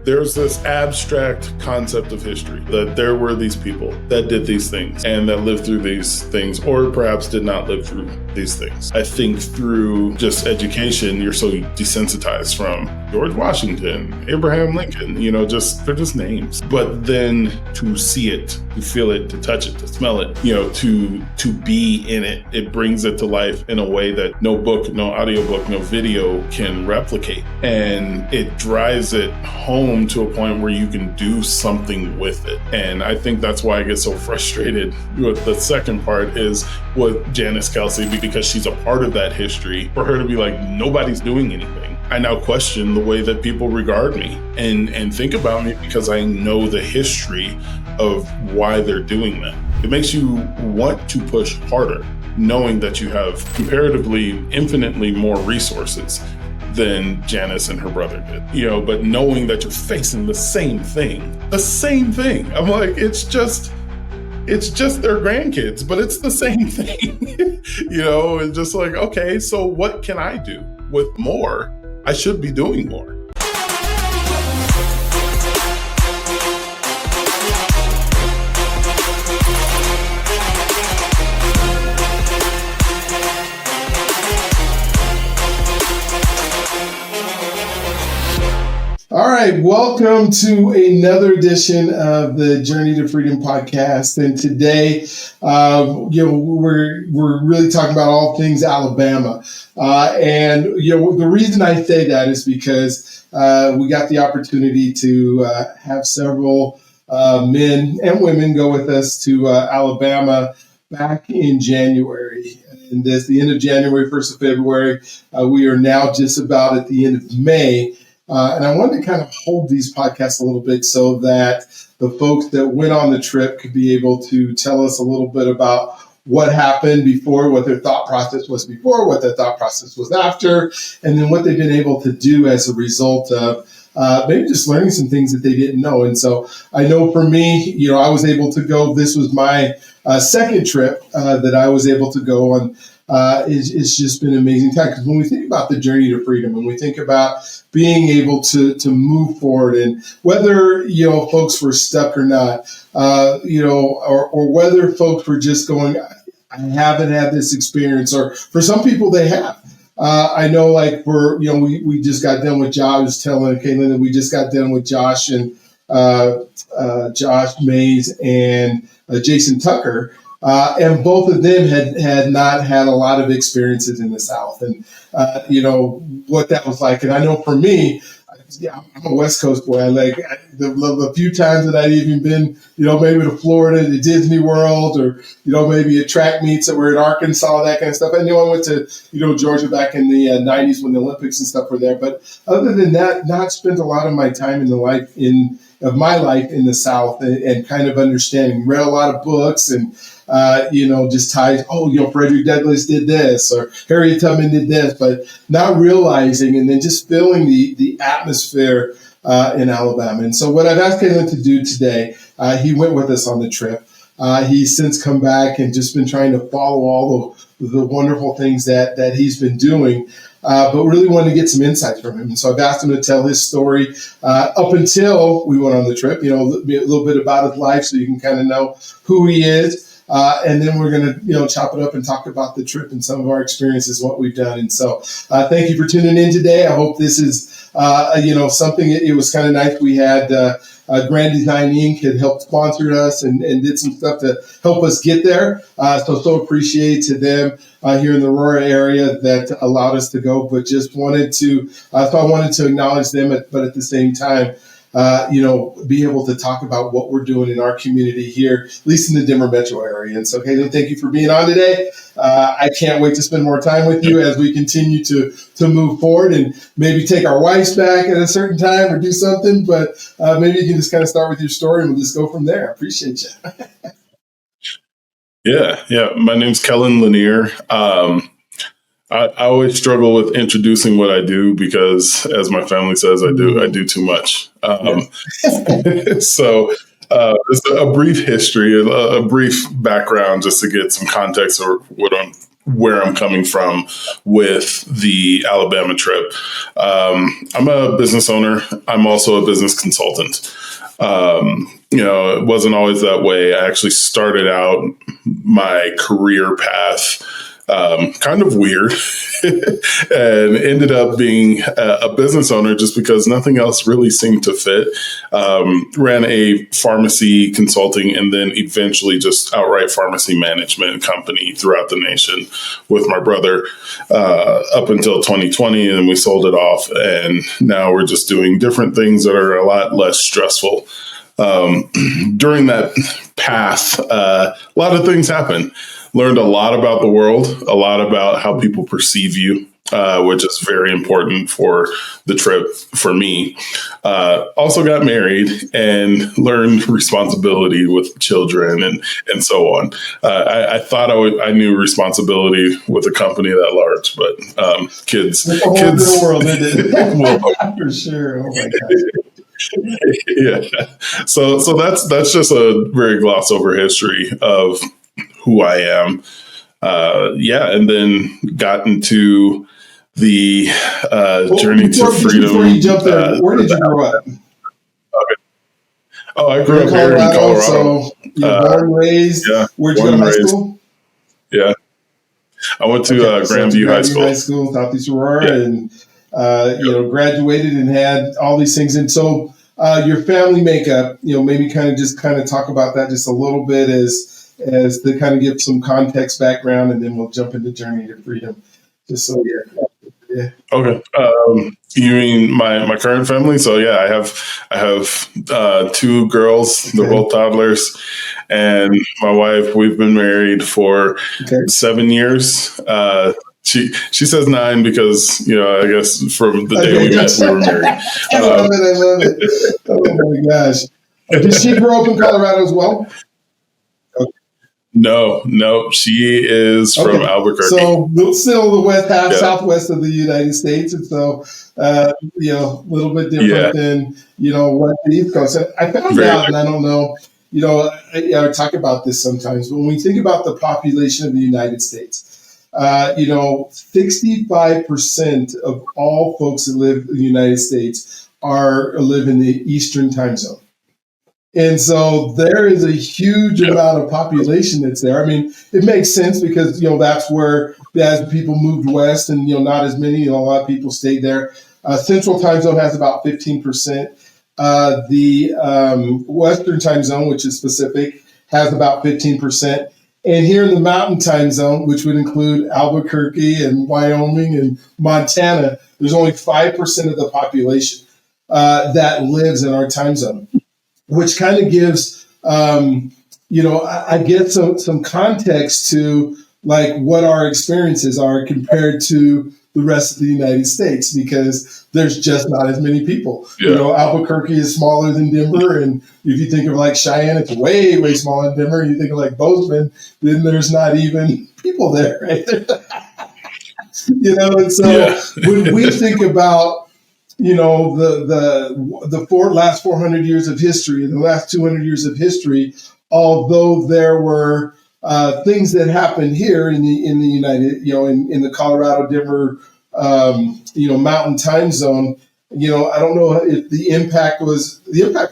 There's this abstract concept of history that there were these people that did these things and that lived through these things, or perhaps did not live through these things. I think through just education, you're so desensitized from George Washington, Abraham Lincoln, they're just names. But then to see it, to feel it, to touch it, to smell it, to be in it, it brings it to life in a way that no book, no audiobook, no video can replicate. And it drives it home to a point where you can do something with it. And I think that's why I get so frustrated with the second part is with Janice Kelsey, because she's a part of that history. For her to be like, nobody's doing anything. I now question the way that people regard me and think about me because I know the history of why they're doing that. It makes you want to push harder, knowing that you have comparatively infinitely more resources than Janice and her brother did, but knowing that you're facing the same thing. I'm like, it's just their grandkids, but it's the same thing, and just like, okay, so what can I do with more? I should be doing more. All right, welcome to another edition of the Journey to Freedom podcast. And today, we're really talking about all things Alabama. The reason I say that is because we got the opportunity to have several men and women go with us to Alabama back in January. And at the end of January, 1st of February, we are now just about at the end of May. And I wanted to kind of hold these podcasts a little bit so that the folks that went on the trip could be able to tell us a little bit about what happened before, what their thought process was before, what their thought process was after, and then what they've been able to do as a result of maybe just learning some things that they didn't know. And so I know for me, I was able to go. This was my second trip that I was able to go on. It's just been an amazing time, because when we think about the journey to freedom, and we think about being able to move forward, and whether folks were stuck or not, or whether folks were just going, I haven't had this experience, or for some people they have. I know, like we just got done with Josh. I was telling Kelyn that we just got done with Josh and Josh Mays and Jason Tucker. And both of them had not had a lot of experiences in the South, and what that was like. And I know for me, I'm a West Coast boy. The few times that I'd even been, maybe to Florida, to Disney World, or maybe at track meets that were in Arkansas, that kind of stuff. I know I went to Georgia back in the 90s when the Olympics and stuff were there. But other than that, not spent a lot of my time of my life in the South, and kind of understanding. Read a lot of books and. Just ties, Frederick Douglass did this, or Harriet Tubman did this, but not realizing, and then just feeling the atmosphere in Alabama. And so what I've asked Kellen to do today, he went with us on the trip. He's since come back and just been trying to follow all the wonderful things that he's been doing, but really wanted to get some insights from him. And so I've asked him to tell his story up until we went on the trip, a little bit about his life, so you can kind of know who he is. And then we're going to, chop it up and talk about the trip and some of our experiences, what we've done. And so thank you for tuning in today. I hope this is, something. It was kind of nice. We had Grand Design Inc. had helped sponsor us and did some stuff to help us get there. So appreciate to them here in the Aurora area that allowed us to go, but just wanted to, I wanted to acknowledge them, but at the same time, be able to talk about what we're doing in our community here, at least in the Denver metro area. And so, Kelyn, thank you for being on today. I can't wait to spend more time with you as we continue to move forward, and maybe take our wives back at a certain time or do something. But maybe you can just kind of start with your story and we'll just go from there. I appreciate you. Yeah. My name's Kelyn Lanier. I always struggle with introducing what I do because, as my family says, I do too much. So just a brief history, a brief background, just to get some context of what I'm where I'm coming from with the Alabama trip. I'm a business owner. I'm also a business consultant. It wasn't always that way. I actually started out my career path kind of weird and ended up being a business owner just because nothing else really seemed to fit. Ran a pharmacy consulting and then eventually just outright pharmacy management company throughout the nation with my brother up until 2020. And then we sold it off. And now we're just doing different things that are a lot less stressful. During that path, a lot of things happen. Learned a lot about the world, a lot about how people perceive you, which is very important for the trip for me. Also got married and learned responsibility with children and so on. I thought I knew responsibility with a company that large, but kids. It's a whole kids, new world, isn't it? Well, for sure. Oh my gosh. Yeah. So that's just a very gloss over history of who I am. And then got into the journey to freedom. Before you jump there, where did you grow up? Okay. Oh, I grew up here in Colorado. So you're born and raised. Yeah, where'd you go to high school? Yeah. I went to Grandview High School. High School, Southeast Aurora, and graduated and had all these things. And so your family makeup, maybe kind of talk about that just a little bit as to kind of give some context background, and then we'll jump into Journey to Freedom. Just so yeah. Okay. You mean my current family? So yeah, I have two girls. Okay. They're both toddlers, and my wife. We've been married for 7 years. She says 9 because, I guess from the day we met, we were married. I love it. Oh my gosh. Did she grow up in Colorado as well? No, she is from Albuquerque. So still the west half, southwest of the United States, and so a little bit different than what the East Coast. I found out, and I don't know, I talk about this sometimes. When we think about the population of the United States, 65% of all folks that live in the United States live in the Eastern time zone. And so there is a huge amount of population that's there. I mean, it makes sense because, that's where as people moved west and, not as many, a lot of people stayed there. Central time zone has about 15%. The Western time zone, which is Pacific, has about 15%. And here in the Mountain time zone, which would include Albuquerque and Wyoming and Montana, there's only 5% of the population that lives in our time zone, which kind of gives, I get some context to like what our experiences are compared to the rest of the United States, because there's just not as many people. Yeah. Albuquerque is smaller than Denver. And if you think of like Cheyenne, it's way, way smaller than Denver. You think of like Bozeman, then there's not even people there, right? And so when we think about, the last 400 years of history and the last 200 years of history, although there were things that happened here in the United, in the Colorado, Denver, Mountain time zone, I don't know if the impact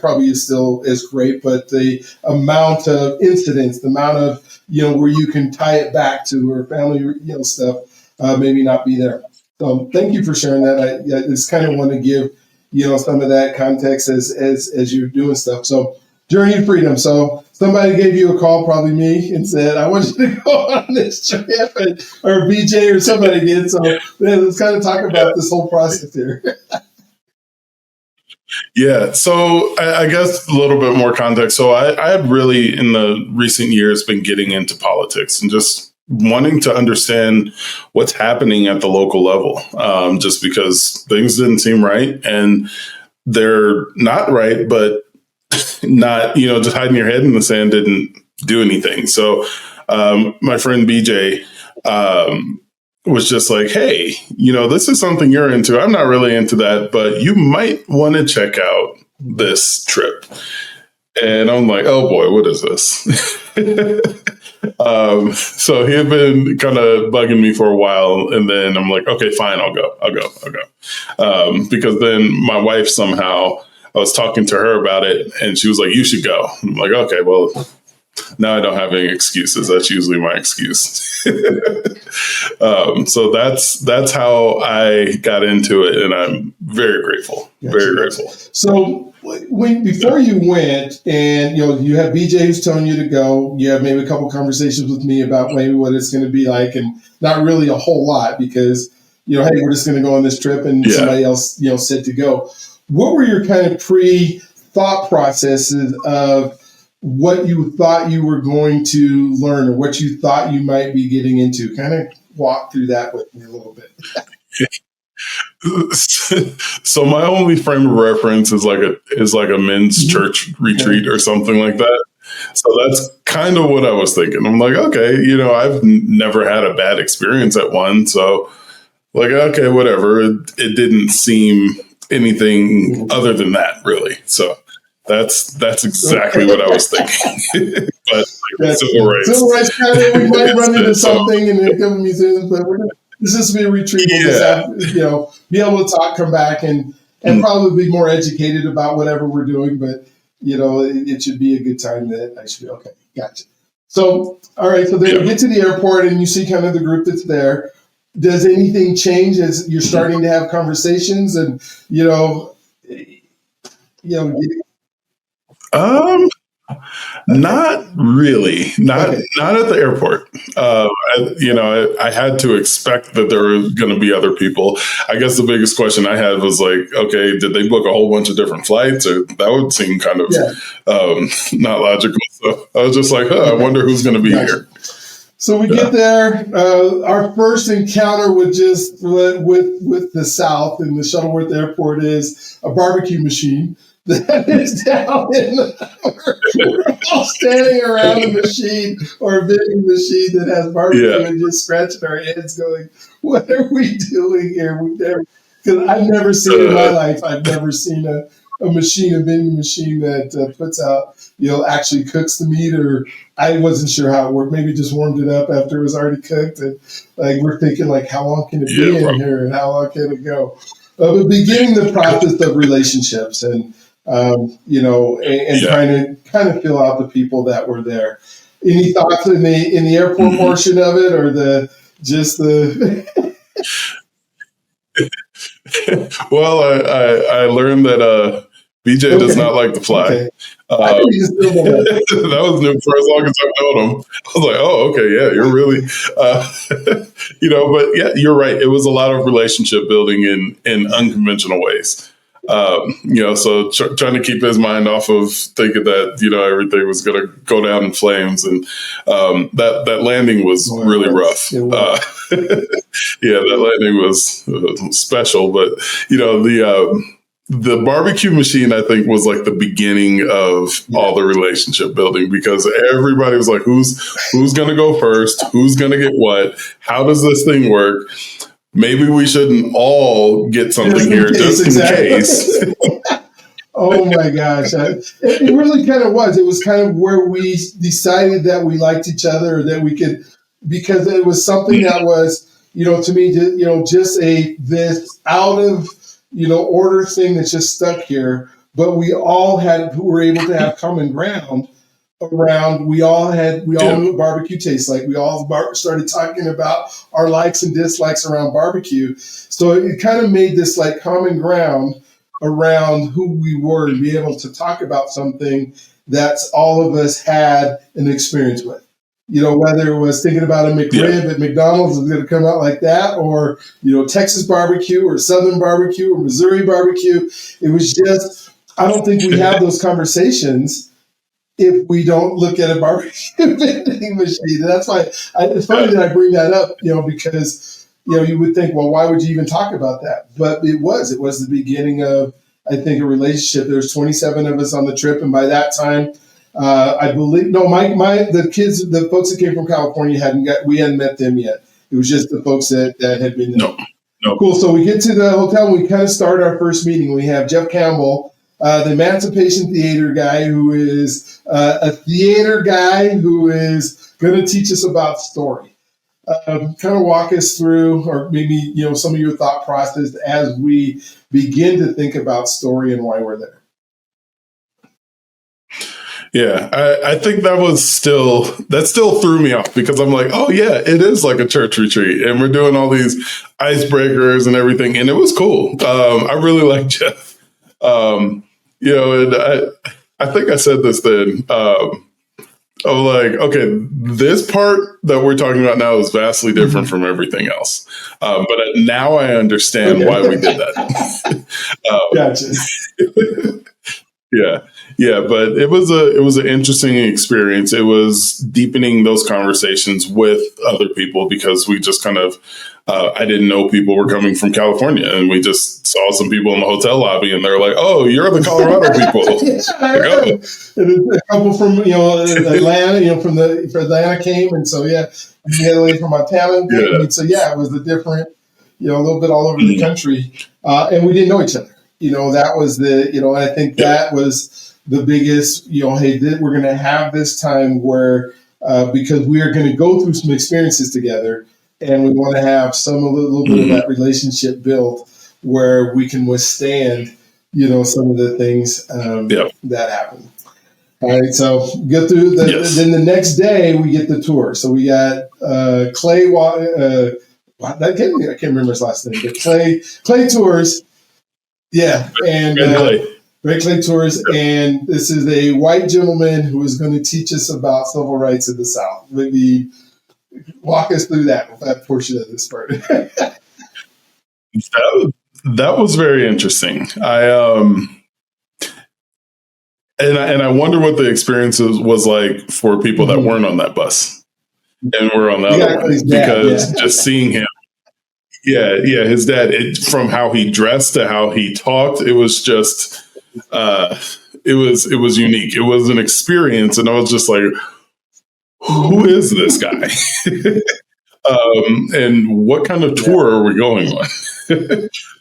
probably is still as great, but the amount of incidents, the amount of, where you can tie it back to or family, stuff, maybe not be there. So thank you for sharing that. I just kind of want to give, some of that context as you're doing stuff. So Journey to Freedom. So somebody gave you a call, probably me, and said, I want you to go on this trip, or BJ or somebody did. So let's kind of talk about this whole process here. Yeah. So I guess a little bit more context. So I had really in the recent years been getting into politics and just wanting to understand what's happening at the local level, just because things didn't seem right, and they're not right, but not, just hiding your head in the sand didn't do anything. So my friend BJ was just like, hey, this is something you're into. I'm not really into that, but you might want to check out this trip. And I'm like, oh boy, what is this? So he had been kind of bugging me for a while, and then I'm like, okay, fine, I'll go. Because then my wife somehow, I was talking to her about it, and she was like, you should go. I'm like, okay, well, now I don't have any excuses. That's usually my excuse. So that's how I got into it, and I'm very grateful. Very grateful. So before you went, and you have BJ who's telling you to go, you have maybe a couple conversations with me about maybe what it's going to be like, and not really a whole lot because hey, we're just going to go on this trip, and somebody else said to go. What were your kind of pre-thought processes of what you thought you were going to learn, or what you thought you might be getting into? Kind of walk through that with me a little bit. So my only frame of reference is like a men's church retreat or something like that. So that's kind of what I was thinking. I'm like, okay, I've never had a bad experience at one. So like, okay, whatever. It didn't seem anything other than that, really. So that's exactly what I was thinking. But civil rights kind of, we might run into something in a couple museums, but this is be a retreat. We'll just have, be able to talk, come back, and probably be more educated about whatever we're doing. But it should be a good time. That I should be okay. Gotcha. So all right. So then you get to the airport and you see kind of the group that's there. Does anything change as you're starting to have conversations and Not really. Not at the airport. I had to expect that there were going to be other people. I guess the biggest question I had was like, okay, did they book a whole bunch of different flights? Or that would seem kind of not logical. So I was just like, I wonder who's going to be here. So we get there. Our first encounter with the South in the Shuttleworth Airport is a barbecue machine that is down we're all standing around a machine or a vending machine that has barbecue and just scratching our heads going, what are we doing here? Because I've never seen in my life, I've never seen a vending machine that puts out, actually cooks the meat, or I wasn't sure how it worked. Maybe just warmed it up after it was already cooked. And we're thinking how long can it be in here and how long can it go? But beginning the process of relationships and, and kind of fill out the people that were there. Any thoughts in the airport portion of it, or Well, I learned that BJ does not like to fly. Okay. That was new for as long as I've known him. I was like, oh, okay, yeah, you're really, but yeah, you're right. It was a lot of relationship building in unconventional ways. So trying to keep his mind off of thinking that, everything was going to go down in flames. And that landing was really rough. That landing was special. But, the barbecue machine, I think, was like the beginning of all the relationship building, because everybody was like, who's going to go first? Who's going to get what? How does this thing work? Maybe we shouldn't all get something here just in case. Oh my gosh. It really kind of was. It was kind of where we decided that we liked each other, or that we could, because it was something that was, to me, just this out of, order thing that's just stuck here. But we all were able to have common ground around. We all knew what barbecue tastes like. We all started talking about our likes and dislikes around barbecue. So it kind of made this common ground around who we were, and be able to talk about something that's all of us had an experience with. Whether it was thinking about a McRib at McDonald's is going to come out like that, or, Texas barbecue or Southern barbecue or Missouri barbecue. It was just, I don't think we have those conversations if we don't look at a barbecue vending machine. And that's why it's funny that I bring that up, because, you would think, well, why would you even talk about that? But it was the beginning of, I think, a relationship. There's 27 of us on the trip. And by that time, I believe, the folks that came from California we hadn't met them yet. It was just the folks that had been there. No. Cool. So we get to the hotel and we kind of start our first meeting. We have Jeff Campbell, the Emancipation Theater guy, who is a theater guy who is going to teach us about story. Kind of walk us through, or maybe, some of your thought process as we begin to think about story and why we're there. Yeah, I think that still threw me off because I'm like, oh yeah, it is like a church retreat and we're doing all these icebreakers and everything. And it was cool. I really like Jeff. And I think I said this then. I'm like, okay, this part that we're talking about now is vastly different from everything else. But now I understand why we did that. Gotcha. Yeah, but it was an interesting experience. It was deepening those conversations with other people because we just kind of I didn't know people were coming from California, and we just saw some people in the hotel lobby, and they're like, "Oh, you're the Colorado people." And a couple from Atlanta, from Atlanta came, and so we had a lady from Montana. Yeah. And so it was a different, a little bit all over the country, and we didn't know each other. That was I think that was the biggest, hey, we're going to have this time where, because we are going to go through some experiences together and we want to have a little bit of that relationship built where we can withstand, some of the things that happen. All right. So get through then the next day we get the tour. So we got Clay, I can't remember his last name, but Clay tours. Yeah, and Red Clay Tours, and this is a white gentleman who is going to teach us about civil rights in the South. Maybe walk us through that portion of this part. That was very interesting. I wonder what the experience was like for people that weren't on that bus and were on the other one, because just seeing him. Yeah, his dad. From how he dressed to how he talked, it was just, it was unique. It was an experience, and I was just like, "Who is this guy?" And what kind of tour are we going on?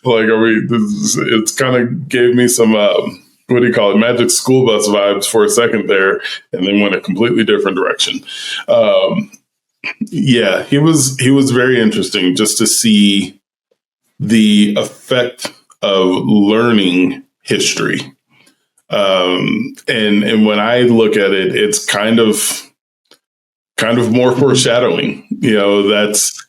Like, are we? It's kind of gave me some what do you call it? Magic School Bus vibes for a second there, and then went a completely different direction. Yeah, he was very interesting just to see the effect of learning history. And when I look at it, it's kind of more foreshadowing. That's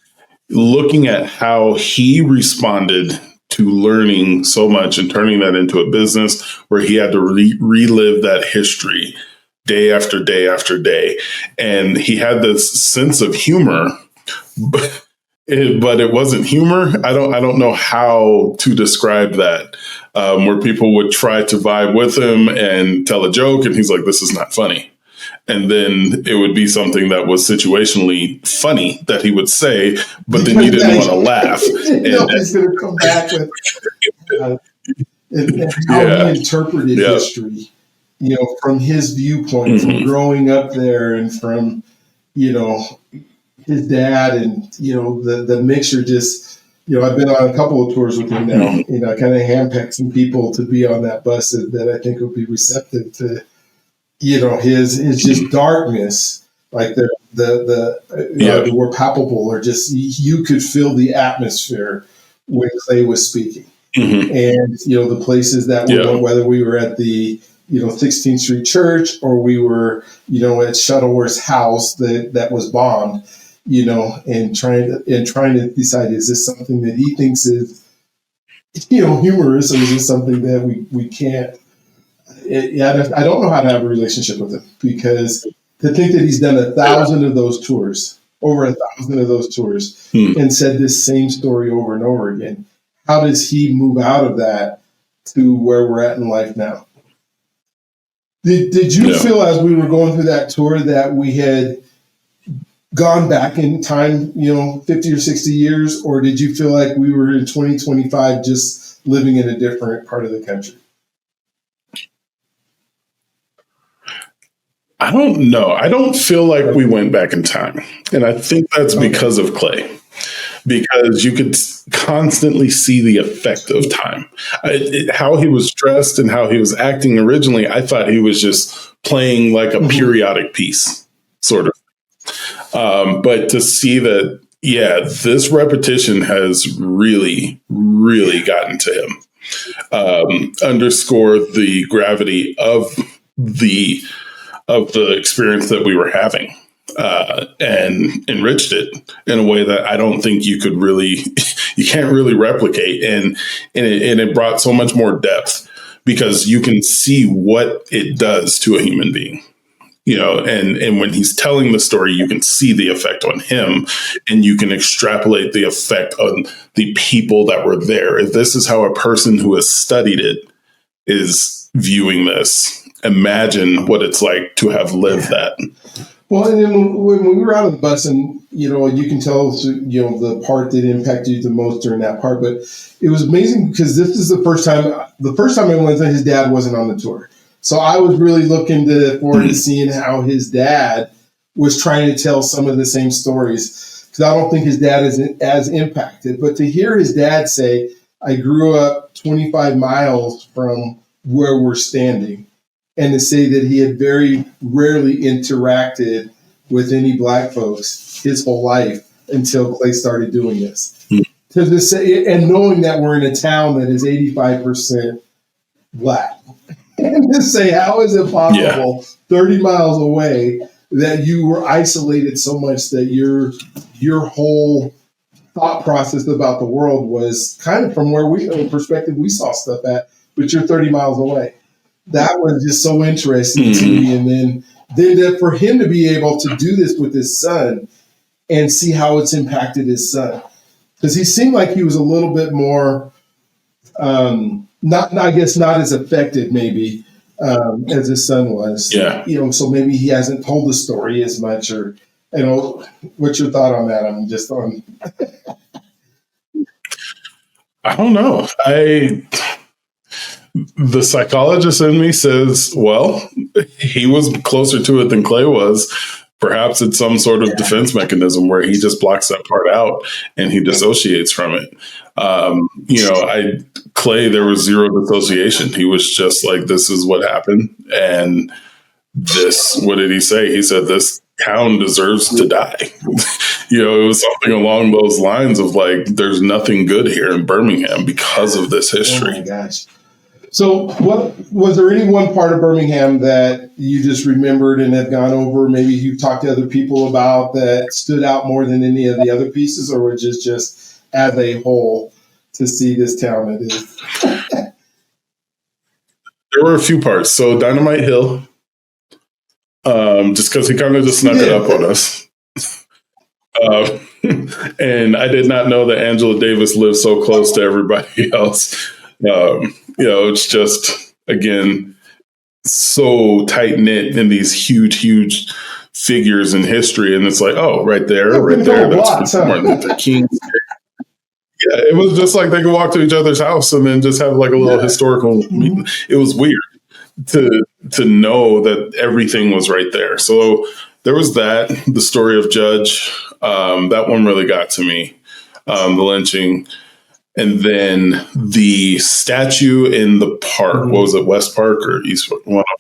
looking at how he responded to learning so much and turning that into a business where he had to relive that history day after day after day. And he had this sense of humor, but it wasn't humor. I don't know how to describe that, where people would try to vibe with him and tell a joke, and he's like, "This is not funny." And then it would be something that was situationally funny that he would say, but then you didn't want to laugh. He's going to come back with and how he interpreted history. From his viewpoint, from growing up there and from, his dad and, the mixture just, I've been on a couple of tours with him now, kind of handpicked some people to be on that bus that I think would be receptive to, his just darkness, like the were palpable, or just, you could feel the atmosphere when Clay was speaking. And, the places that we went, whether we were at the, 16th Street Church, or we were, at Shuttleworth's house that was bombed, and trying to decide, is this something that he thinks is, humorous, or is this something that we can't? I don't know how to have a relationship with him, because to think that he's done 1,000 of those tours, over 1,000 of those tours, and said this same story over and over again. How does he move out of that to where we're at in life now? Did you feel, as we were going through that tour, that we had gone back in time, 50 or 60 years, or did you feel like we were in 2025 just living in a different part of the country? I don't know. I don't feel like we went back in time. And I think that's because of Clay. Because you could constantly see the effect of time. How he was dressed and how he was acting originally, I thought he was just playing like a periodic piece, sort of. But to see that, yeah, this repetition has really, really gotten to him. Underscore the gravity of the experience that we were having, and enriched it in a way that I don't think you could really, you can't really replicate. And it brought so much more depth because you can see what it does to a human being. And when he's telling the story, you can see the effect on him, and you can extrapolate the effect on the people that were there. If this is how a person who has studied it is viewing this, imagine what it's like to have lived that. Well, and then when we were out of the bus, and you can tell the part that impacted you the most during that part, but it was amazing because this is the first time I went there, his dad wasn't on the tour. So I was really looking forward to seeing how his dad was trying to tell some of the same stories, because I don't think his dad is as impacted. But to hear his dad say, I grew up 25 miles from where we're standing, and to say that he had very rarely interacted with any Black folks his whole life until Clay started doing this. To say, and knowing that we're in a town that is 85% Black. And to say, how is it possible 30 miles away that you were isolated so much that your whole thought process about the world was kind of from the perspective we saw stuff at, but you're 30 miles away. That was just so interesting to me. And then for him to be able to do this with his son and see how it's impacted his son. Because he seemed like he was a little bit more, not as affected maybe as his son was. Yeah. So maybe he hasn't told the story as much, or, what's your thought on that? I'm just on. I don't know. The psychologist in me says, well, he was closer to it than Clay was. Perhaps it's some sort of defense mechanism where he just blocks that part out and he dissociates from it. Clay, there was zero dissociation. He was just like, this is what happened. And what did he say? He said, this town deserves to die. It was something along those lines of like, there's nothing good here in Birmingham because of this history. Oh my gosh. So what was there any one part of Birmingham that you just remembered and have gone over, maybe you've talked to other people about, that stood out more than any of the other pieces, or was it just as a whole to see this town it is? There were a few parts. So Dynamite Hill, just because he kind of just snuck it up on us. And I did not know that Angela Davis lived so close to everybody else. It's just, again, so tight knit in these huge, huge figures in history. And it's like, oh, right there. That's Martin Luther King. Yeah, it was just like they could walk to each other's house and then just have like a little historical meeting. It was weird to know that everything was right there. So there was that, the story of Judge, that one really got to me, the lynching. And then the statue in the park, what was it, West Park or East Park? One of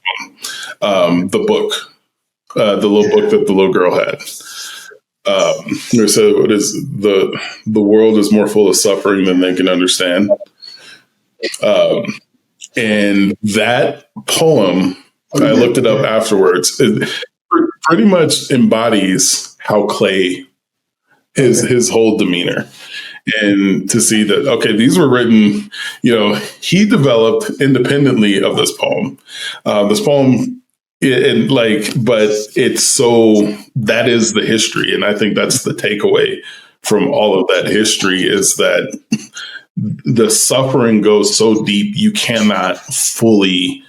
them. The book, the little book that the little girl had. They said, "What is the world is more full of suffering than they can understand." And that poem, I looked it up afterwards. It pretty much embodies how Clay his whole demeanor. And to see that, okay, these were written, he developed independently of this poem. But it's so, that is the history. And I think that's the takeaway from all of that history, is that the suffering goes so deep, you cannot fully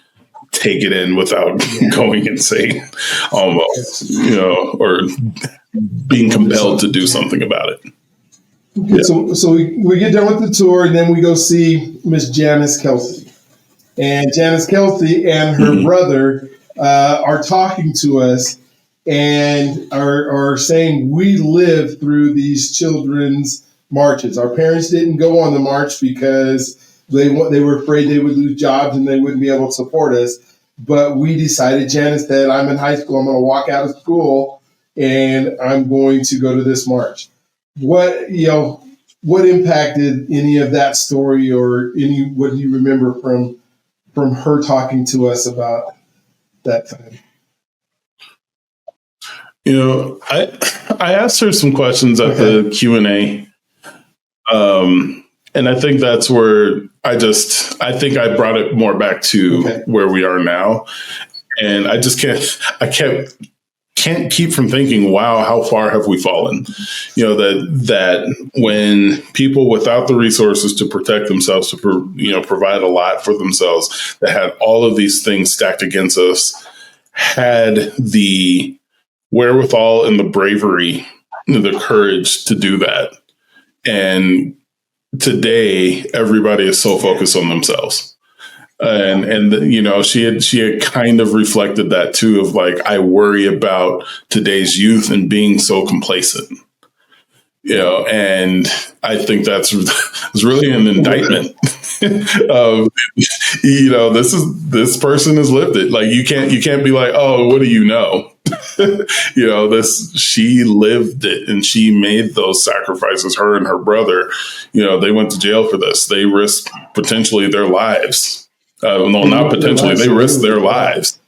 take it in without going insane almost, or being compelled to do something about it. Okay, so we get done with the tour, and then we go see Miss Janice Kelsey. And Janice Kelsey and her brother are talking to us and are saying, we lived through these children's marches. Our parents didn't go on the march because they were afraid they would lose jobs and they wouldn't be able to support us. But we decided, Janice said, I'm in high school, I'm going to walk out of school and I'm going to go to this march. What impacted any of that story, or what do you remember from her talking to us about that time? I asked her some questions at the Q&A. And I think that's where I think I brought it more back to where we are now. And I just can't keep from thinking, wow, how far have we fallen? That when people without the resources to protect themselves, to provide a lot for themselves, that had all of these things stacked against us, had the wherewithal and the bravery, the courage to do that. And today, everybody is so focused on themselves. And she had kind of reflected that too, of like, I worry about today's youth and being so complacent, and I think that's really an indictment of, this person has lived it. Like, you can't be like, oh, what do you know? She lived it, and she made those sacrifices. Her and her brother, they went to jail for this. They risked potentially their lives. No, not potentially. They risked their lives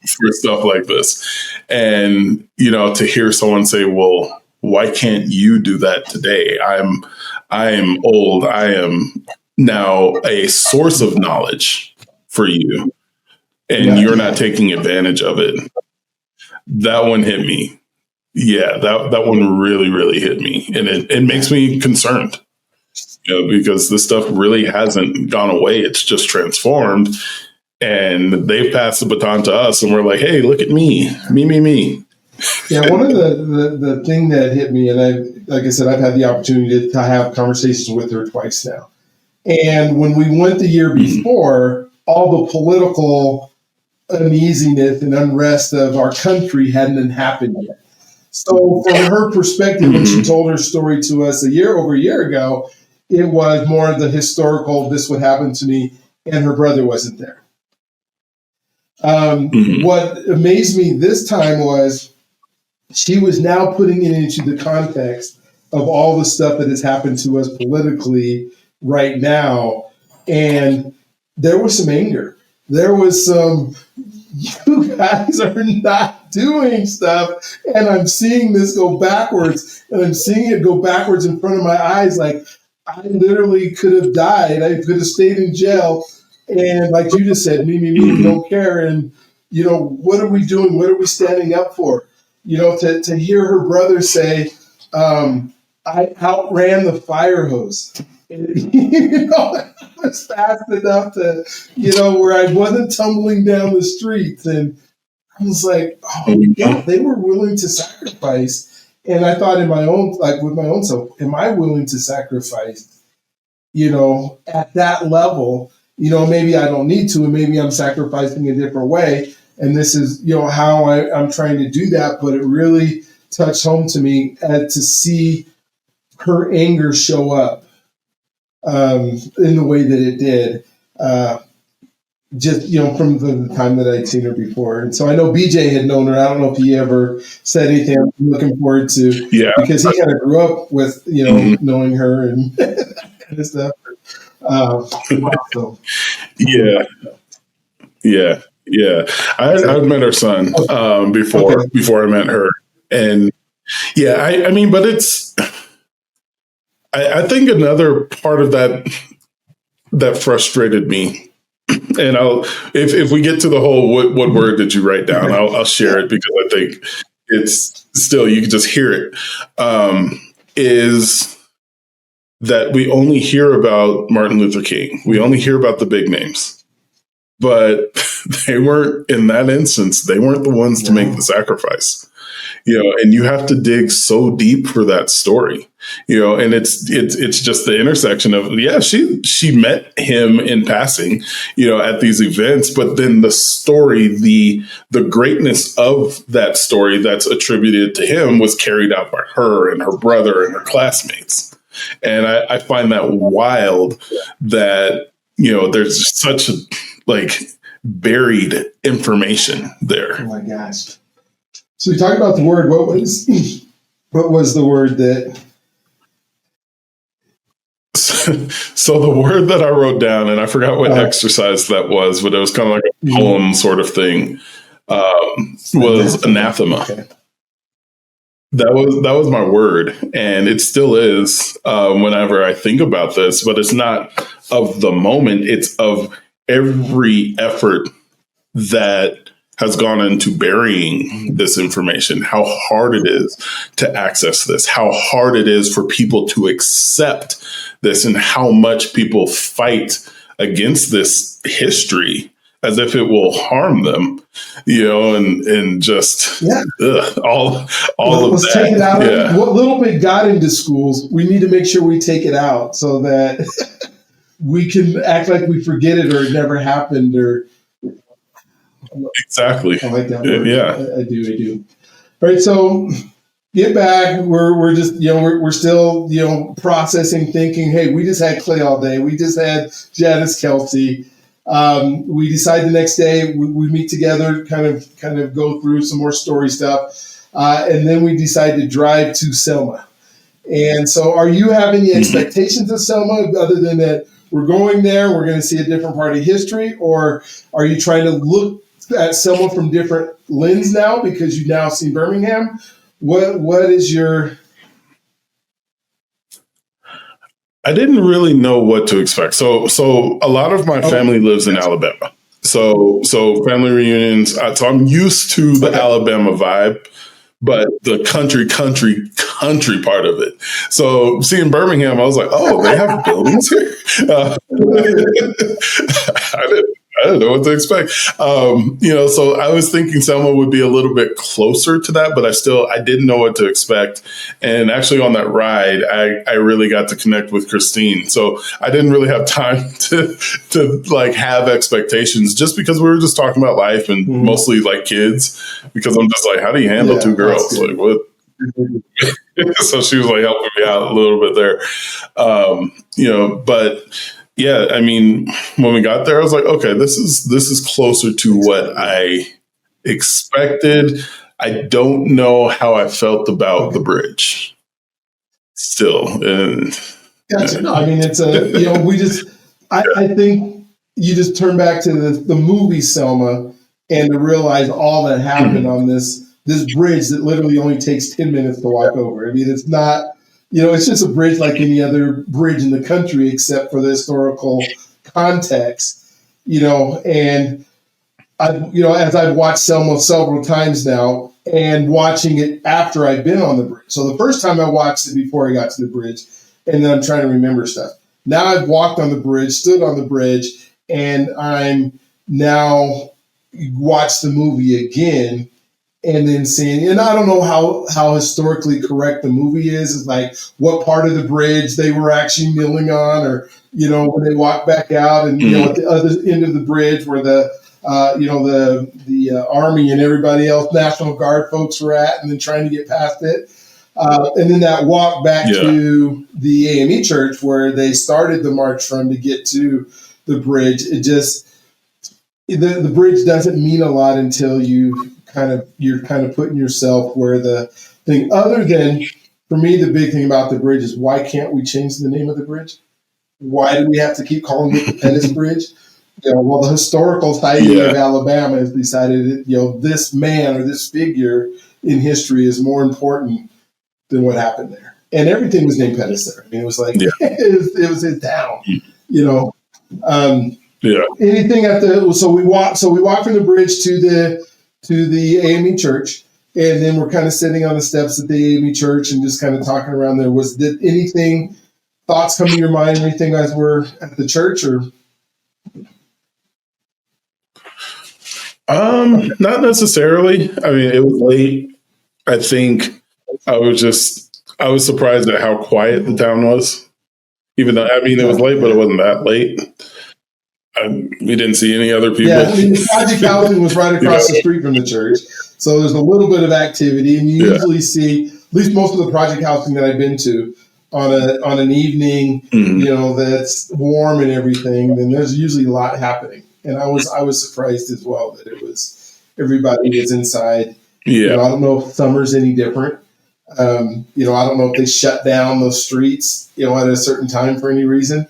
for stuff like this. And, to hear someone say, well, why can't you do that today? I am old. I am now a source of knowledge for you, and you're not taking advantage of it. That one hit me. Yeah, that one really, really hit me. And it makes me concerned, because this stuff really hasn't gone away. It's just transformed. And they've passed the baton to us, and we're like, hey, look at me. Me. Yeah, one of the thing that hit me, and like I said, I've had the opportunity to have conversations with her twice now. And when we went the year before, all the political uneasiness and unrest of our country hadn't happened yet. So from her perspective, when she told her story to us over a year ago, it was more of the historical, this would happen to me, and her brother wasn't there. What amazed me this time was she was now putting it into the context of all the stuff that has happened to us politically right now. And there was some anger. There was some, you guys are not doing stuff. And I'm seeing this go backwards, and I'm seeing it go backwards in front of my eyes. Like, I literally could have died. I could have stayed in jail. And like you just said, me, don't care. And, what are we doing? What are we standing up for? To hear her brother say, I outran the fire hose. I was fast enough to, where I wasn't tumbling down the streets. And I was like, oh, yeah, they were willing to sacrifice. And I thought with my own self, am I willing to sacrifice, at that level? Maybe I don't need to, and maybe I'm sacrificing a different way. And this is, how I'm trying to do that. But it really touched home to me to see her anger show up in the way that it did, just, from the time that I'd seen her before. And so I know BJ had known her. I don't know if he ever said anything. I'm looking forward to, because he kind of grew up with, knowing her and that kind of stuff. Yeah. I'd met her son before I met her. And I mean, but it's, I think another part of that frustrated me, and if we get to the whole, what word did you write down? I'll share it, because I think it's still, you can just hear it, is that we only hear about Martin Luther King. We only hear about the big names, but they weren't, in that instance, they weren't the ones to make the sacrifice. And you have to dig so deep for that story, and it's just the intersection of, she met him in passing, at these events, but then the story, the greatness of that story that's attributed to him was carried out by her and her brother and her classmates. And I find that wild that, there's such buried information there. Oh my gosh. So we talked about the word. What was the word that? So the word that I wrote down, and I forgot what exercise that was, but it was kind of like a poem sort of thing, was anathema. Okay. That was my word, and it still is whenever I think about this. But it's not of the moment; it's of every effort that has gone into burying this information. How hard it is to access this, how hard it is for people to accept this, and how much people fight against this history as if it will harm them, and just all of that. Take it out. Yeah. What little bit got into schools, we need to make sure we take it out so that we can act like we forget it or it never happened. Or exactly. I like that word. Yeah, I do. All right, so get back. We're just we're still processing, thinking. Hey, we just had Clay all day. We just had Janice Kelsey. We decide the next day we meet together, kind of go through some more story stuff, and then we decide to drive to Selma. And so, are you having any expectations of Selma other than that we're going there, we're going to see a different part of history, or are you trying to look at Selma from different lens now because you've now seen Birmingham? What is your? I didn't really know what to expect. So a lot of my family lives in Alabama. So family reunions. So I'm used to the Alabama vibe, but the country part of it. So seeing Birmingham, I was like, oh, they have buildings here. I didn't know what to expect. So I was thinking Selma would be a little bit closer to that, but I didn't know what to expect. And actually on that ride, I really got to connect with Christine. So I didn't really have time to like have expectations just because we were just talking about life and mostly like kids, because I'm just like, how do you handle two girls? Like what? So she was like helping me out a little bit there. But yeah, I mean, when we got there, I was like, okay, this is closer to what I expected. I don't know how I felt about the bridge still. Gotcha. No, I mean, it's I think you just turn back to the movie Selma and to realize all that happened on this bridge that literally only takes 10 minutes to walk over. I mean, it's not, it's just a bridge like any other bridge in the country, except for the historical context, and as I've watched Selma several times now and watching it after I've been on the bridge. So the first time I watched it before I got to the bridge, and then I'm trying to remember stuff. Now I've walked on the bridge, stood on the bridge, and I'm now watched the movie again. And then seeing, and I don't know how historically correct the movie is like what part of the bridge they were actually kneeling on, or when they walk back out, and at the other end of the bridge where the Army and everybody else, National Guard folks were at, and then trying to get past it, and then that walk back to the AME church where they started the march from to get to the bridge. It just the bridge doesn't mean a lot until you're kind of putting yourself where the thing, other than for me, the big thing about the bridge is why can't we change the name of the bridge? Why do we have to keep calling it the Pettus Bridge? Well, the historical society of Alabama has decided that, this man or this figure in history is more important than what happened there. And everything was named Pettus there. I mean, it was like, it was his town, anything so we walk from the bridge to the AME church, and then we're kind of sitting on the steps at the AME church and just kind of talking around there. Did anything, thoughts come to your mind, or anything as we're at the church, or? Not necessarily. I mean, it was late. I think I was surprised at how quiet the town was. Even though, I mean, it was late, but it wasn't that late. We didn't see any other people. Yeah, I mean, the project housing was right across the street from the church. So there's a little bit of activity, and you usually see, at least most of the project housing that I've been to, on an evening, that's warm and everything, then there's usually a lot happening. And I was surprised as well that everybody was inside. Yeah. I don't know if summer's any different. I don't know if they shut down those streets, at a certain time for any reason.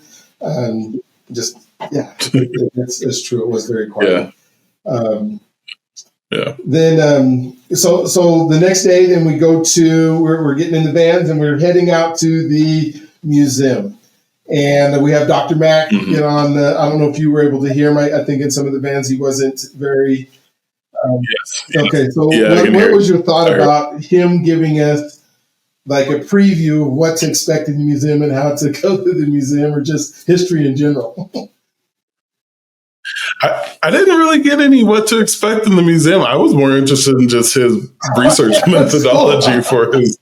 It's true. It was very quiet. Then, so the next day, then we go to, we're getting in the vans and we're heading out to the museum. And we have Dr. Mack get on I don't know if you were able to hear him. I think in some of the vans he wasn't very. Yes. Okay, so what was your thought about him giving us like a preview of what to expect in the museum and how to go through the museum, or just history in general? I didn't really get any what to expect in the museum. I was more interested in just his research methodology for his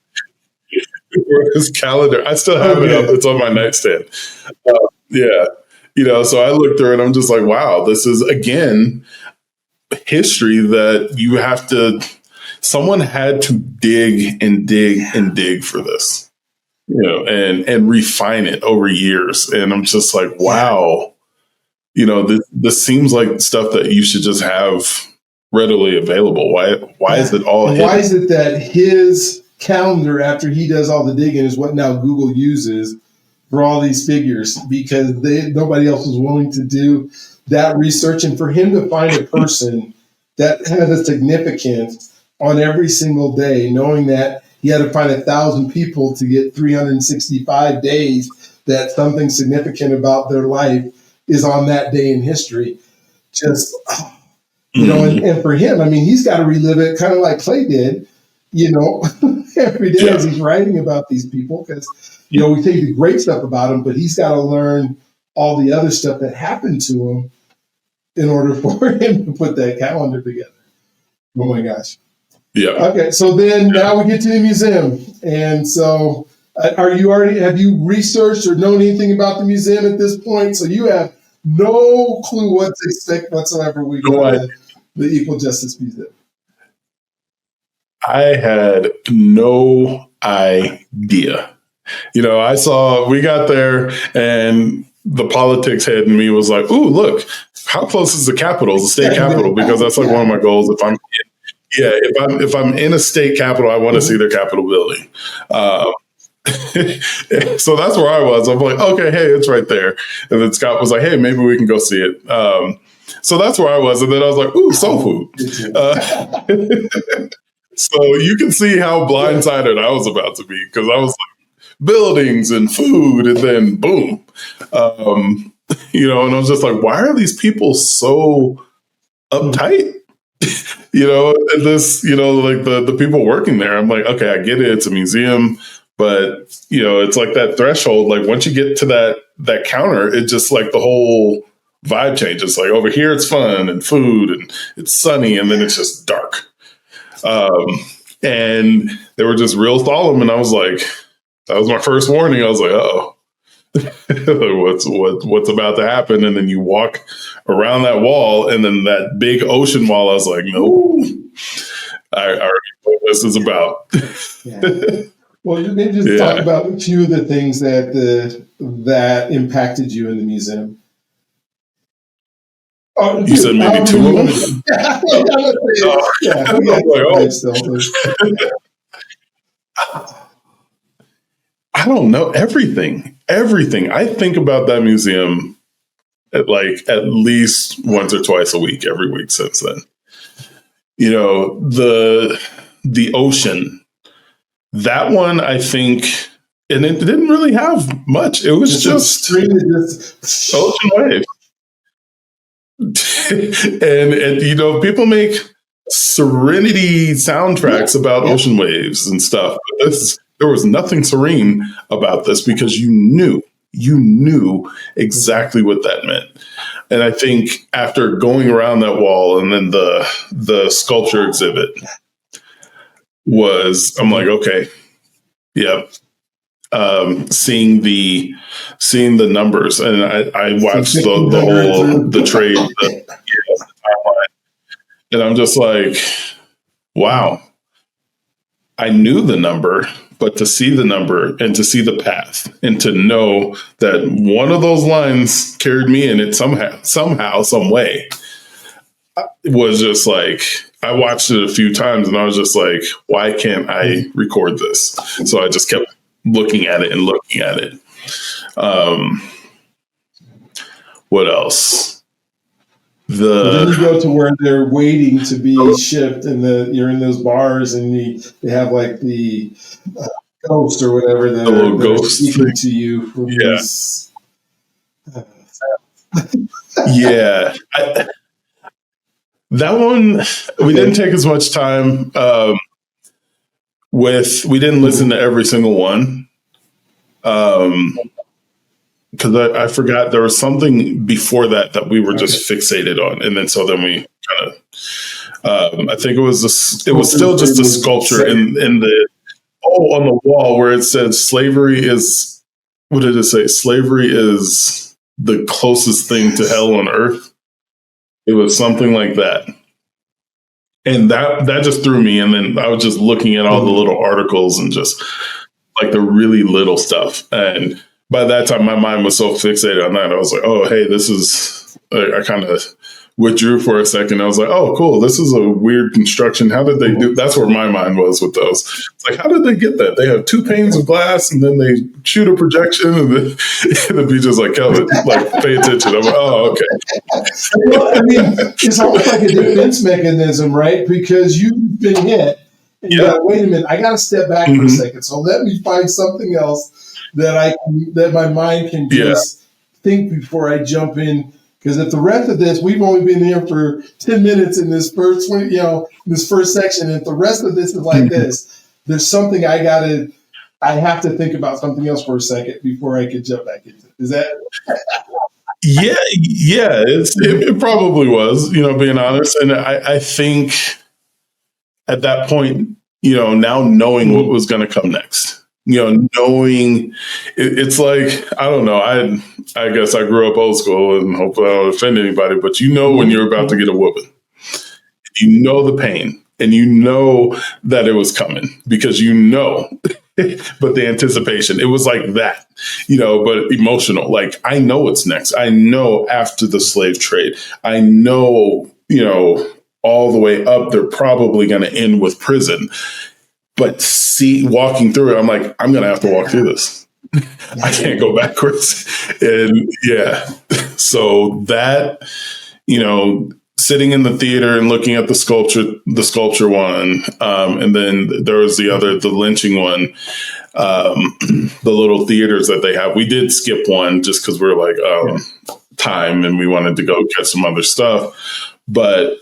calendar. I still have it up. It's on my nightstand. So I looked through it and I'm just like, wow, this is, again, history that someone had to dig and dig and dig for this, and refine it over years. And I'm just like, wow, this seems like stuff that you should just have readily available. Why is it all hidden? Why is it that his calendar, after he does all the digging, is what now Google uses for all these figures? Because nobody else was willing to do that research. And for him to find a person that has a significance on every single day, knowing that he had to find 1,000 people to get 365 days that something significant about their life is on that day in history. Just, and for him, I mean, he's got to relive it kind of like Clay did, every day as he's writing about these people, because, we think the great stuff about him, but he's got to learn all the other stuff that happened to him in order for him to put that calendar together. Oh my gosh. Yeah. Okay. So then now we get to the museum. And so have you researched or known anything about the museum at this point? So you have no clue what to expect whatsoever we go to the Equal Justice Museum. I had no idea. We got there and the politics head in me was like, ooh, look, how close is the Capitol, the state Capitol? Because that's like one of my goals. If I'm in a state Capitol, I want to see their Capitol building. So that's where I was. I'm like, okay, hey, it's right there. And then Scott was like, hey, maybe we can go see it. So that's where I was. And then I was like, ooh, soul food. So you can see how blindsided I was about to be, because I was like, buildings and food, and then boom. And I was just like, why are these people so uptight? And this, like the people working there, I'm like, okay, I get it. It's a museum, but it's like that threshold. Like once you get to that counter, it just like the whole vibe changes. Like over here, it's fun and food and it's sunny, and then it's just dark. And they were just real solemn. And I was like, that was my first warning. I was like, uh-oh. what's about to happen? And then you walk around that wall, and then that big ocean wall. I was like, no, I already know what this is about. Well, maybe just talk about a few of the things that impacted you in the museum. Oh, you said maybe two of them. I don't know. Everything. I think about that museum at least once or twice a week, every week since then. The ocean, that one, I think, and it didn't really have much. It was just ocean waves. and people make serenity soundtracks about ocean waves and stuff. But there was nothing serene about this, because you knew exactly what that meant. And I think after going around that wall, and then the sculpture exhibit I'm like, okay, yeah. Seeing the numbers, and I watched the trade, the timeline, and I'm just like, wow. I knew the number, but to see the number and to see the path and to know that one of those lines carried me in it somehow, some way, was just like, I watched it a few times and I was just like, why can't I record this? So I just kept looking at it and looking at it. What else? Then you go to where they're waiting to be shipped, and you're in those bars, and they have like the ghost or whatever that are speaking to you from this. Yeah. That one, we didn't take as much time we didn't listen to every single one. Because I forgot there was something before that we were just fixated on. And then we kind of, I think it was still just a sculpture in the, on the wall where it said slavery is, what did it say? Slavery is the closest thing to hell on earth. It was something like that. And that just threw me. And then I was just looking at all the little articles and just like the really little stuff. And by that time, my mind was so fixated on that. I was like, oh, hey, this is, I kind of withdrew for a second. I was like, oh, cool. This is a weird construction. How did they do? That's where my mind was with those. It's like, how did they get that? They have 2 panes of glass and then they shoot a projection and then the beach is like, Kelvin, like, pay attention. I'm like, oh, okay. Well, I mean, it's almost like a defense mechanism, right? Because you've been hit. And you're like, wait a minute, I got to step back for a second. So let me find something else that my mind can just think before I jump in. Because if the rest of this, we've only been here for 10 minutes in this first, this first section. And if the rest of this is like this, there's something I have to think about something else for a second before I can jump back into it. Is that? Yeah, it probably was, being honest. And I think at that point, now knowing what was going to come next, knowing it's like, I don't know. I guess I grew up old school and hopefully I don't offend anybody, but when you're about to get a whooping, you know the pain and you know that it was coming because but the anticipation, it was like that, but emotional. Like, I know it's next. I know after the slave trade, I know, all the way up, they're probably going to end with prison. But walking through it, I'm like, I'm going to have to walk through this. I can't go backwards. And so that, sitting in the theater and looking at the sculpture one, and then there was the lynching one, the little theaters that they have. We did skip one just because we're like time and we wanted to go catch some other stuff. But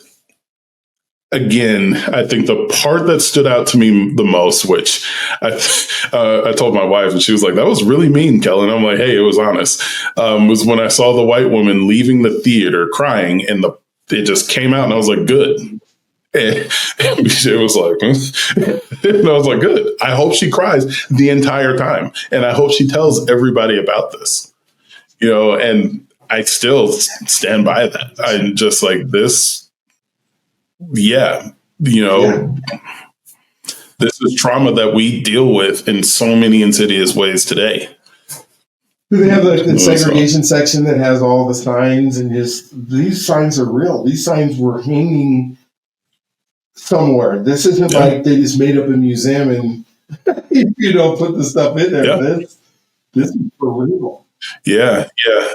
again, I think the part that stood out to me the most, which I told my wife, and she was like, that was really mean, Kellen. I'm like, hey, it was honest, was when I saw the white woman leaving the theater crying, and it just came out, and I was like, good. And she was like, and I was like, good. I hope she cries the entire time. And I hope she tells everybody about this, and I still stand by that. I'm just like this. Yeah. This is trauma that we deal with in so many insidious ways today. Do they have the segregation section that has all the signs and these signs are real? These signs were hanging somewhere. This isn't like they just made up a museum and, put the stuff in there. Yeah. This is for real. Yeah. Yeah.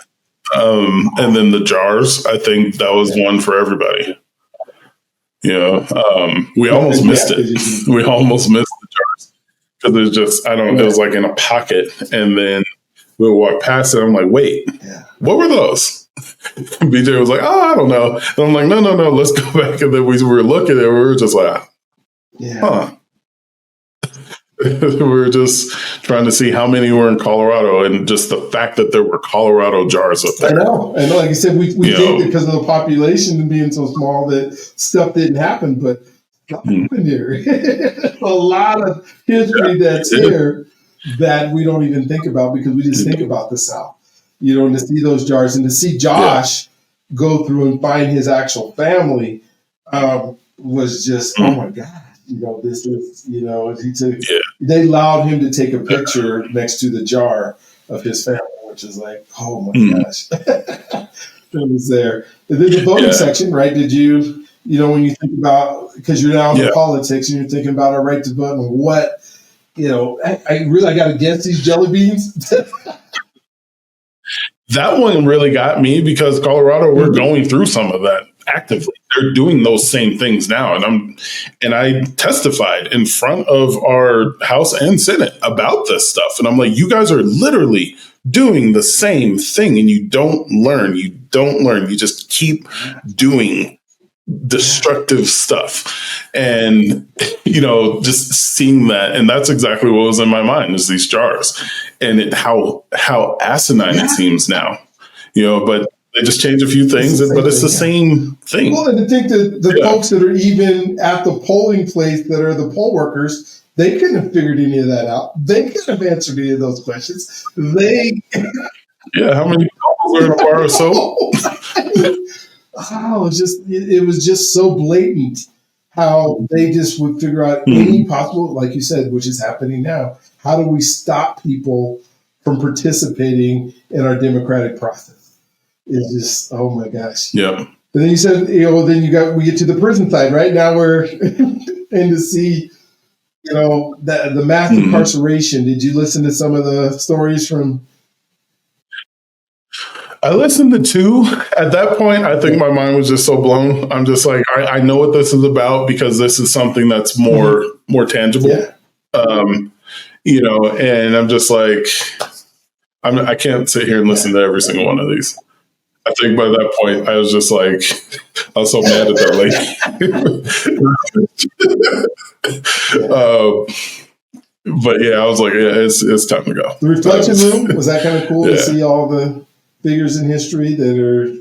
And then the jars, I think that was one for everybody. We almost missed it. We almost missed the jars because there's just, it was like in a pocket, and then we walked past it. I'm like, wait, what were those? BJ was like, I don't know. And I'm like, no, let's go back. And then we were looking at it. We were just like, huh. We were just trying to see how many were in Colorado, and just the fact that there were Colorado jars up there. I know. Like you said, we think because of the population being so small that stuff didn't happen, but stuff happened here. A lot of history that's here that we don't even think about because we just think about the South. And to see those jars and to see Josh go through and find his actual family was just, oh my God. This is, they allowed him to take a picture next to the jar of his family, which is like, oh my gosh. It was there. And then the voting section, right? Did you, when you think about, because you're now in politics and you're thinking about our right to vote and what, I really got to guess these jelly beans. That one really got me because Colorado, we're going through some of that actively. They're doing those same things now. And I testified in front of our House and Senate about this stuff. And I'm like, you guys are literally doing the same thing and you don't learn. You just keep doing destructive stuff. And, just seeing that. And that's exactly what was in my mind is these jars and how asinine it seems now, but they just change a few things, but it's the same thing. Well, and to think that the folks that are even at the polling place that are the poll workers, they couldn't have figured any of that out. They couldn't have answered any of those questions. How many dollars are in a bar of soap? It was just so blatant how they just would figure out any possible, like you said, which is happening now. How do we stop people from participating in our democratic process? It's just, oh my gosh. Yeah. And then you said, we get to the prison side, right? Now we're in to see, the mass incarceration. Did you listen to some of the stories from? I listened to two. At that point, I think my mind was just so blown. I'm just like, I know what this is about because this is something that's more tangible. Yeah. And I'm just like, I can't sit here and listen to every single one of these. I think by that point, I was just like, I was so mad at that lady. But I was like, it's time to go. The reflection room, was that kind of cool to see all the figures in history that are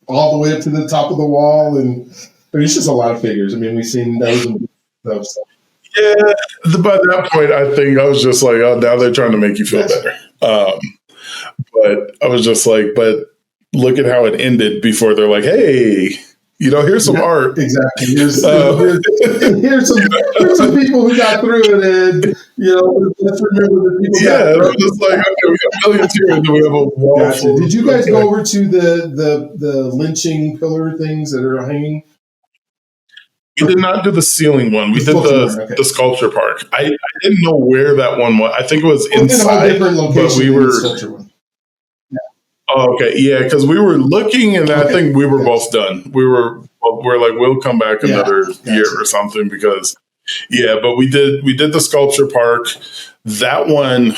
all the way up to the top of the wall? And it's just a lot of figures. I mean, we've seen those and stuff. Yeah, by that point, I think I was just like, oh, now they're trying to make you feel better. But I was just like, but look at how it ended before they're like, hey, here's some art. Exactly. Here's some people who got through it, and let's remember the people. Yeah, it was just like, okay, we got millions here, and then we have a wall. Gotcha. Did you guys go over to the lynching pillar things that are hanging? We did not do the ceiling one. We did the sculpture park. I didn't know where that one was. I think it was inside, but we were. Oh, okay. Yeah, because we were looking, and I think we were both done. We're like, we'll come back another year or something because, but we did the sculpture park. That one,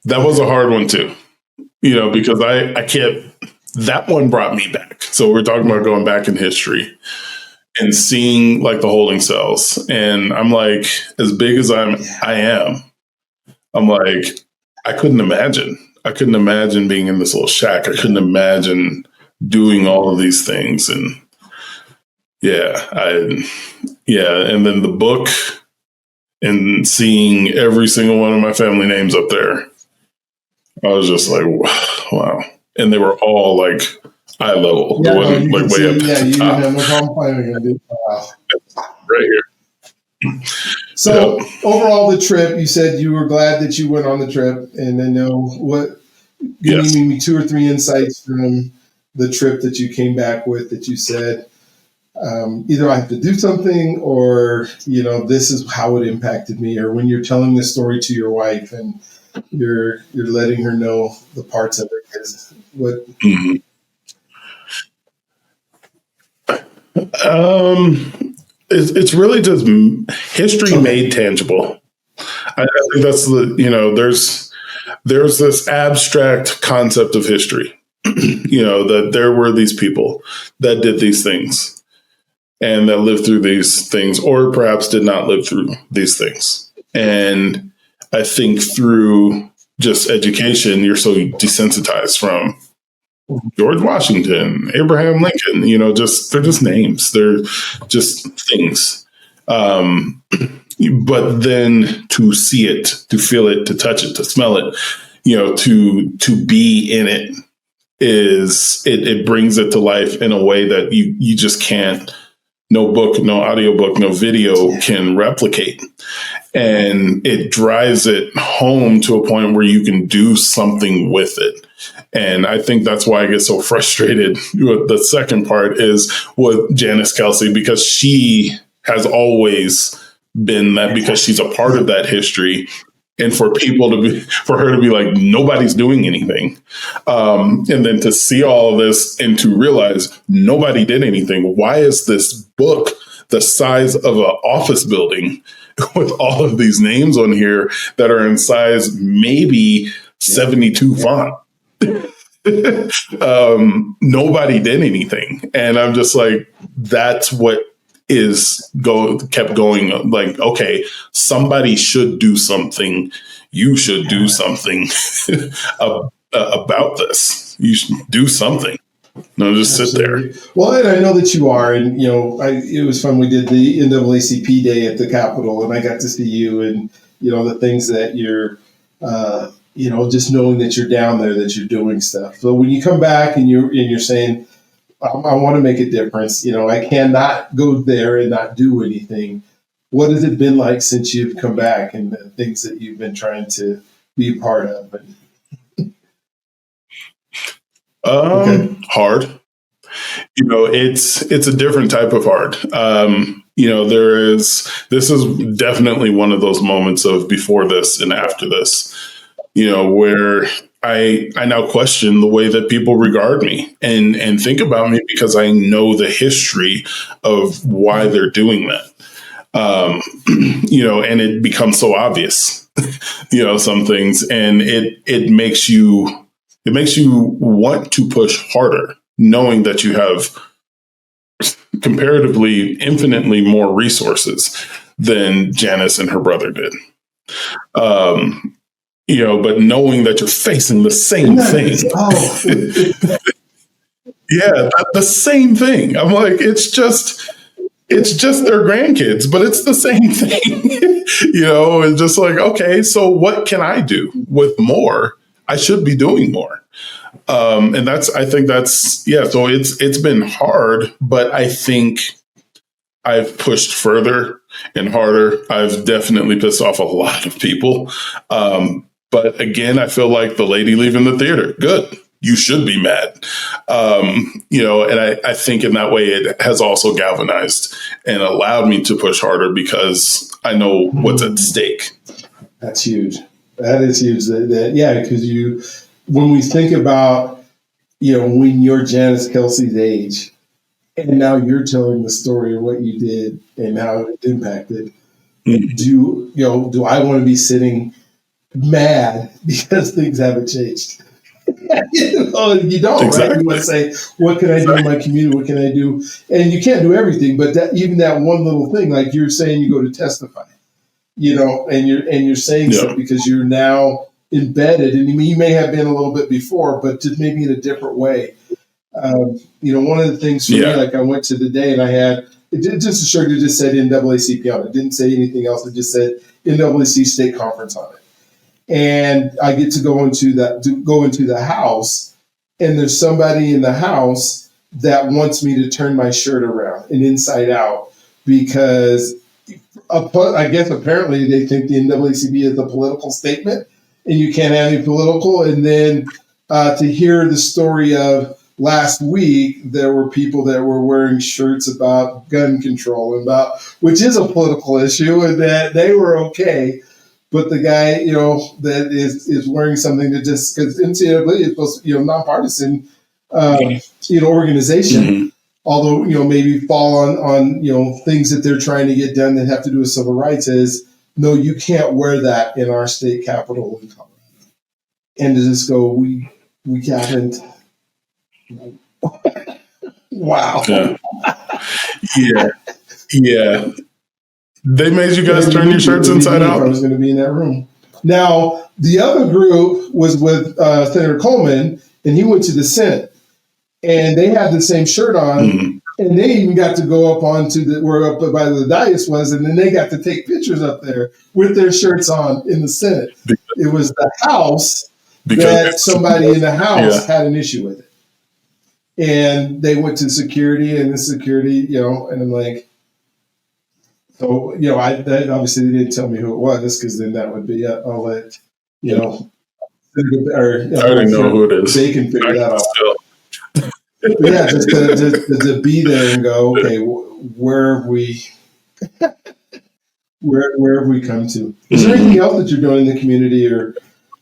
that was a hard one too, because I can't. That one brought me back. So we're talking about going back in history and seeing like the holding cells, and I'm like, as big as I am, I'm like. I couldn't imagine being in this little shack. I couldn't imagine doing all of these things. And and then the book and seeing every single one of my family names up there. I was just like, wow. And they were all like eye level. It wasn't like way up at the top. No problem finding it. Wow. Right here. So overall, the trip, you said you were glad that you went on the trip, and I know give me 2 or 3 insights from the trip that you came back with that you said, either I have to do something or, this is how it impacted me, or when you're telling this story to your wife and you're letting her know the parts of it. It's really just history made tangible. I think that's there's this abstract concept of history, that there were these people that did these things and that lived through these things, or perhaps did not live through these things. And I think through just education, you're so desensitized from George Washington, Abraham Lincoln, they're just names. They're just things. But then to see it, to feel it, to touch it, to smell it, to be in it it brings it to life in a way that you just can't, no book, no audiobook, no video can replicate. and it drives it home to a point where you can do something with it. And I think that's why I get so frustrated with the second part is with Janice Kelsey, because she has always been that, because she's a part of that history. And for her to be like, nobody's doing anything. And then to see all of this and to realize nobody did anything. Why is this book the size of an office building with all of these names on here that are in size maybe 72 font? Nobody did anything. And I'm just like, that's what kept going. Like, okay, somebody should do something. You should do something about this. You should do something. No, just Absolutely. sit there. Well, and I know that you are, and it was fun. We did the NAACP day at the Capitol, and I got to see you, and the things that you're, just knowing that you're down there, that you're doing stuff. So when you come back and you're saying, I want to make a difference. I cannot go there and not do anything. What has it been like since you've come back, and the things that you've been trying to be a part of? Hard. It's a different type of hard. This is definitely one of those moments of before this and after this, where I now question the way that people regard me and think about me, because I know the history of why they're doing that. And it becomes so obvious, some things, and it makes you want to push harder, knowing that you have comparatively infinitely more resources than Janice and her brother did. But knowing that you're facing the same thing. Yeah, the same thing. I'm like, it's just their grandkids, but it's the same thing. And just like, okay, so what can I do with more? I should be doing more. And I think that's. So it's been hard, but I think I've pushed further and harder. I've definitely pissed off a lot of people. But again, I feel like the lady leaving the theater. Good. You should be mad. And I think in that way, it has also galvanized and allowed me to push harder, because I know what's at stake. That's huge. That is huge. Because when we think about, when you're Janice Kelsey's age, and now you're telling the story of what you did and how it impacted, do I want to be sitting mad because things haven't changed? You don't, exactly. Right? You want to say, what can I do in my community? What can I do? And you can't do everything, but even that one little thing, like you're saying, you go to testify, and you're saying so because you're now embedded, and you may have been a little bit before, but just maybe in a different way. One of the things for me, like I went to the day and I had, just a shirt that just said NAACP on it. It didn't say anything else. It just said NAACP State Conference on it. And I get to go into the house, and there's somebody in the house that wants me to turn my shirt around and inside out, because I guess apparently they think the NAACP is a political statement and you can't have any political. And then to hear the story of last week, there were people that were wearing shirts about gun control, which is a political issue, and that they were okay. But the guy, that is wearing something that just, because NCAA is supposed to, nonpartisan, organization, mm-hmm. although, maybe fall on things that they're trying to get done that have to do with civil rights, is, no, you can't wear that in our state capital in Colorado. And to just go, we haven't. Wow. Yeah. They made you guys turn your shirts inside out? I was going to be in that room. Now, the other group was with Senator Coleman, and he went to the Senate. And they had the same shirt on, mm-hmm. and they even got to go up onto where up by the dais was, and then they got to take pictures up there with their shirts on in the Senate. It was the House that somebody in the House had an issue with it. And they went to security, and the security, and I'm like, So, obviously they didn't tell me who it was, because then that would be, I'll let, or I already know who it is. they can figure that out. Still. But yeah, just to be there and go, okay, where have we, where have we come to? Is there anything else that you're doing in the community,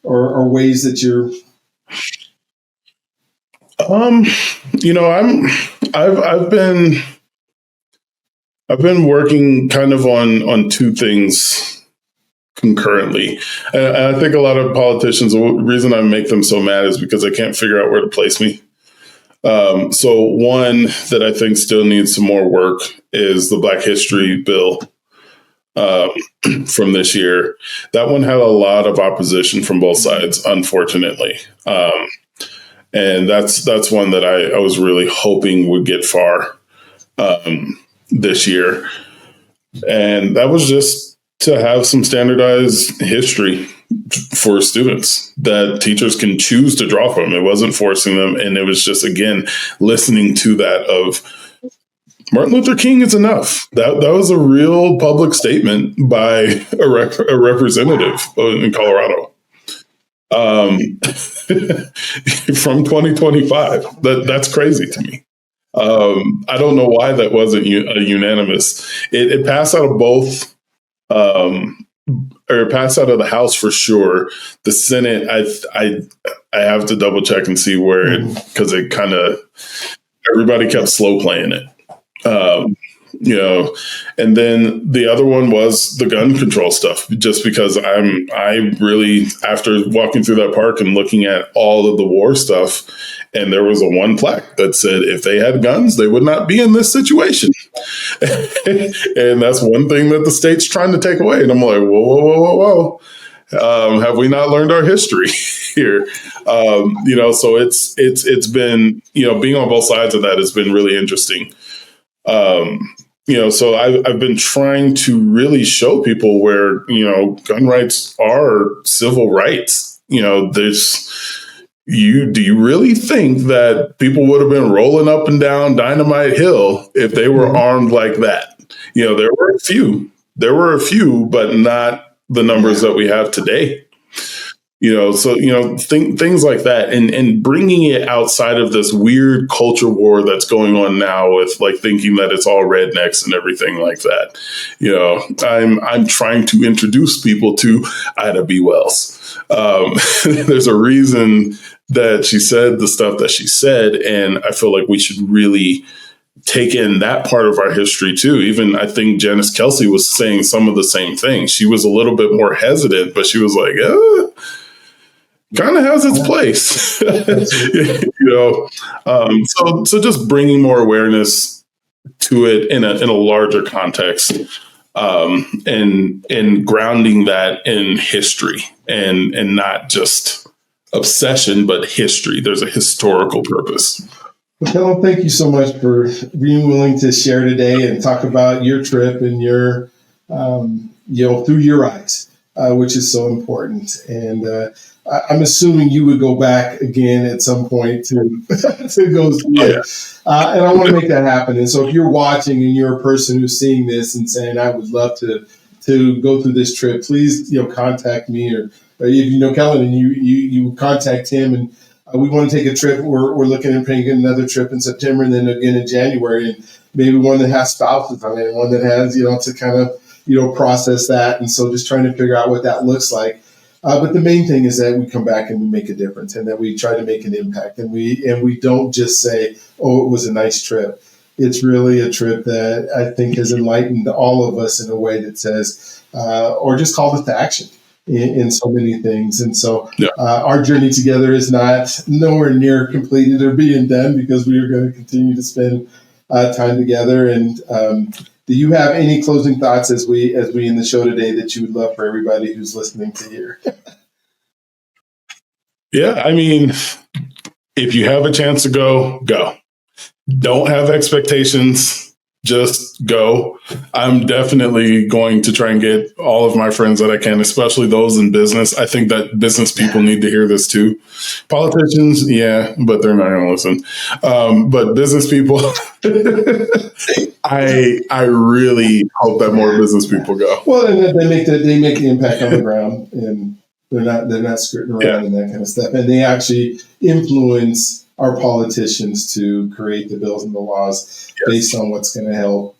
or ways that you're? I've been working kind of on two things concurrently. And I think a lot of politicians, the reason I make them so mad is because I can't figure out where to place me. So one that I think still needs some more work is the Black History bill from this year. That one had a lot of opposition from both sides, unfortunately. And that's one that I was really hoping would get far this year. And that was just to have some standardized history for students that teachers can choose to draw from. It wasn't forcing them. And it was just, again, listening to that of Martin Luther King is enough. That was a real public statement by a representative in Colorado. From 2025. That's crazy to me. I don't know why that wasn't unanimous. It passed out of both, or it passed out of the House for sure. The Senate, I have to double check and see where because it kind of, everybody kept slow playing it. And then the other one was the gun control stuff, just because I really, after walking through that park and looking at all of the war stuff, and there was a one plaque that said, if they had guns, they would not be in this situation. And that's one thing that the state's trying to take away. And I'm like, whoa. Have we not learned our history here? So it's been, being on both sides of that has been really interesting. So I've been trying to really show people where, gun rights are civil rights. Do you really think that people would have been rolling up and down Dynamite Hill if they were armed like that? There were a few, but not the numbers that we have today. Things like that, and bringing it outside of this weird culture war that's going on now with like thinking that it's all rednecks and everything like that. I'm trying to introduce people to Ida B. Wells. There's a reason that she said the stuff that she said, and I feel like we should really take in that part of our history too. Even I think Janice Kelsey was saying some of the same things. She was a little bit more hesitant, but she was like, kind of has its place, So just bringing more awareness to it in a larger context, and grounding that in history and not just obsession, but history. There's a historical purpose. Well, Kellen, thank you so much for being willing to share today and talk about your trip and your, through your eyes, which is so important. And I'm assuming you would go back again at some point to go through it. And I want to make that happen. And so if you're watching and you're a person who's seeing this and saying, I would love to go through this trip, please, contact me, or if you know Kellen and you contact him, and we want to take a trip. We're looking at paying another trip in September, and then again in January, and maybe one that has spouses on it, and one that has, to kind of, process that. And so just trying to figure out what that looks like. But the main thing is that we come back and we make a difference, and that we try to make an impact, and we don't just say, oh, it was a nice trip. It's really a trip that I think has enlightened all of us in a way that says, or just called us to action in so many things. And so our journey together is nowhere near completed or being done, because we are going to continue to spend time together. And do you have any closing thoughts as we end the show today that you would love for everybody who's listening to hear? Yeah, I mean, if you have a chance to go. Don't have expectations. just go. I'm definitely going to try and get all of my friends that I can, especially those in business. I think that business people need to hear this too. Politicians, yeah, but they're not going to listen. But business people, I really hope that more business people go. Well, and they make the impact on the ground, and they're not skirting around and that kind of stuff, and they actually influence our politicians to create the bills and the laws based on what's going to help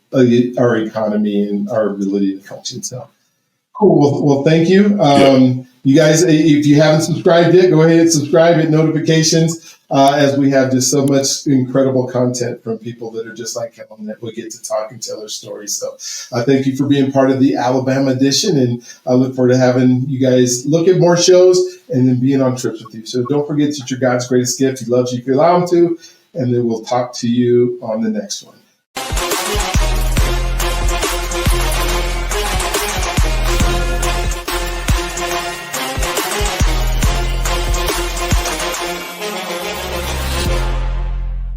our economy and our ability to function. So cool. Well, thank you. You guys, if you haven't subscribed yet, go ahead and subscribe, hit notifications, as we have just so much incredible content from people that are just like Kellen that we get to talk and tell their stories. So thank you for being part of the Alabama edition, and I look forward to having you guys look at more shows and then being on trips with you. So don't forget that you're God's greatest gift. He loves you if you allow him to, and then we'll talk to you on the next one.